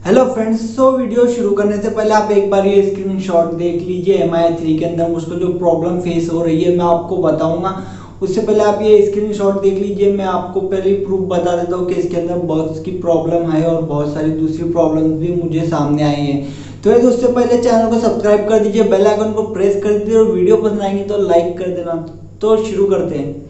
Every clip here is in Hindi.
हेलो फ्रेंड्स, वीडियो शुरू करने से पहले आप एक बार ये स्क्रीनशॉट देख लीजिए। MI3 के अंदर मुझको जो प्रॉब्लम फेस हो रही है मैं आपको बताऊंगा। उससे पहले आप ये स्क्रीनशॉट देख लीजिए। मैं आपको पहले प्रूफ बता देता हूँ कि इसके अंदर बग्स की प्रॉब्लम है और बहुत सारी दूसरी प्रॉब्लम भी मुझे सामने आई है। तो ये उससे पहले चैनल को सब्सक्राइब कर दीजिए, बेल आइकन को प्रेस कर दीजिए और वीडियो पसंद आएंगी तो लाइक कर देना। तो शुरू करते हैं।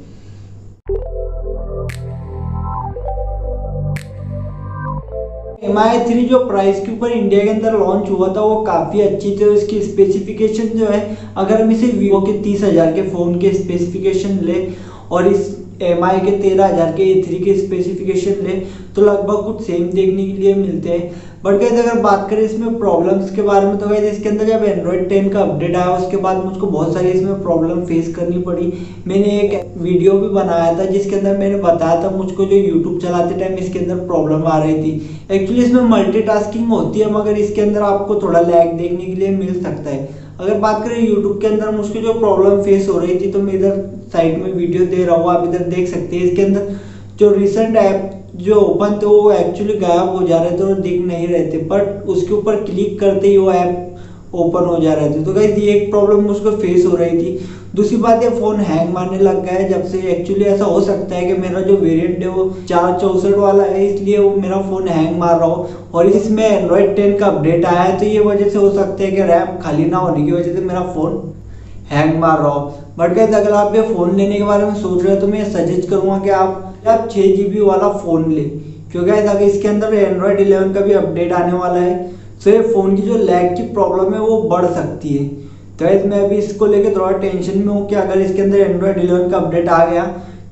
MI3 जो प्राइस के ऊपर इंडिया के अंदर लॉन्च हुआ था वो काफ़ी अच्छी थी। इसकी स्पेसिफिकेशन जो है, अगर हम इसे वीवो के 30,000 के फ़ोन के स्पेसिफिकेशन ले और इस MI के 13,000 के A3 के स्पेसिफिकेशन ले तो लगभग कुछ सेम देखने के लिए मिलते हैं। बट गाइस अगर बात करें इसमें प्रॉब्लम्स के बारे में तो गाइस इसके अंदर जब एंड्रॉयड 10 का अपडेट आया उसके बाद मुझको बहुत सारी इसमें प्रॉब्लम फेस करनी पड़ी। मैंने एक वीडियो भी बनाया था जिसके अंदर मैंने बताया था मुझको जो यूट्यूब चलाते टाइम इसके अंदर प्रॉब्लम आ रही थी। एक्चुअली इसमें मल्टीटास्किंग होती है मगर इसके अंदर आपको थोड़ा लैग देखने के लिए मिल सकता है। अगर बात करें यूट्यूब के अंदर मुझको जो प्रॉब्लम फेस हो रही थी तो मैं इधर साइड में वीडियो दे रहा हूँ, आप इधर देख सकते हैं। इसके अंदर जो रिसेंट ऐप जो ओपन थे वो एक्चुअली गायब हो जा रहे थे और दिख नहीं रहे थे, बट उसके ऊपर क्लिक करते ही वो ऐप ओपन हो जा रहे थे। तो गाइस ये एक प्रॉब्लम मुझको फेस हो रही थी। दूसरी बात ये फ़ोन हैंग मारने लग गया है जब से। एक्चुअली ऐसा हो सकता है कि मेरा जो वेरिएंट है वो 464 वाला है, इसलिए वो मेरा फ़ोन हैंग मार रहा हो और इसमें एंड्रॉयड 10 का अपडेट आया है तो ये वजह से हो सकता है कि रैम खाली ना होने की वजह से मेरा फ़ोन हैंग मार रहा हो। बट गाइस अगर आप ये फ़ोन लेने के बारे में सोच रहे हो तो मैं सजेस्ट करूँगा कि आप 6 GB वाला फ़ोन ले, क्योंकि अगर इसके अंदर एंड्रॉयड 11 का भी अपडेट आने वाला है तो ये फ़ोन की जो लैग की प्रॉब्लम है वो बढ़ सकती है। तो मैं अभी इसको लेके थोड़ा टेंशन में हूँ कि अगर इसके अंदर एंड्रॉयड 11 का अपडेट आ गया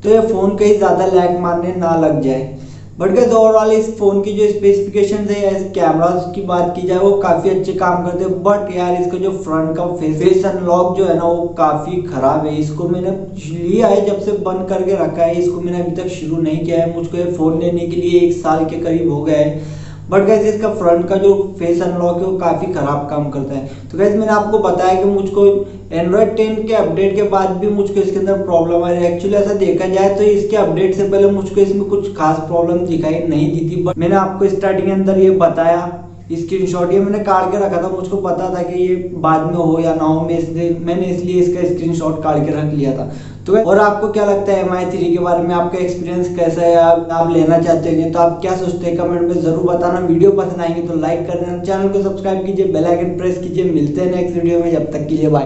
तो ये फ़ोन कहीं ज़्यादा लैग मारने ना लग जाए। बट गाइस ओवरऑल इस फ़ोन की जो स्पेसिफिकेशन है, कैमरास की बात की जाए वो काफ़ी अच्छे काम करते हैं। बट यार इसका जो फ्रंट का फेस अनलॉक जो है ना वो काफ़ी ख़राब है। इसको मैंने लिया है जब से बंद करके रखा है, इसको मैंने अभी तक शुरू नहीं किया है। मुझको ये फ़ोन लेने के लिए 1 साल के करीब हो गया है। बट गैस इसका फ्रंट का जो फेस अनलॉक है वो काफ़ी ख़राब काम करता है। तो गैस मैंने आपको बताया कि मुझको एंड्रॉयड 10 के अपडेट के बाद भी मुझको इसके अंदर प्रॉब्लम आ रही है। एक्चुअली ऐसा देखा जाए तो इसके अपडेट से पहले मुझको इसमें कुछ खास प्रॉब्लम दिखाई नहीं दी थी, बट मैंने आपको स्टार्टिंग के अंदर ये बताया। स्क्रीनशॉट ये मैंने काट के रखा था, मुझको पता था कि ये बाद में हो या ना हो, मैंने इसलिए इसका स्क्रीनशॉट काट के रख लिया था। तो और आपको क्या लगता है MI3 के बारे में? आपका एक्सपीरियंस कैसा है? आप लेना चाहते हैं तो आप क्या सोचते हैं कमेंट में ज़रूर बताना। वीडियो पसंद आएंगे तो लाइक कर देना, चैनल को सब्सक्राइब कीजिए, बेल आइकन प्रेस कीजिए। मिलते हैं नेक्स्ट वीडियो में, जब तक के लिए बाय।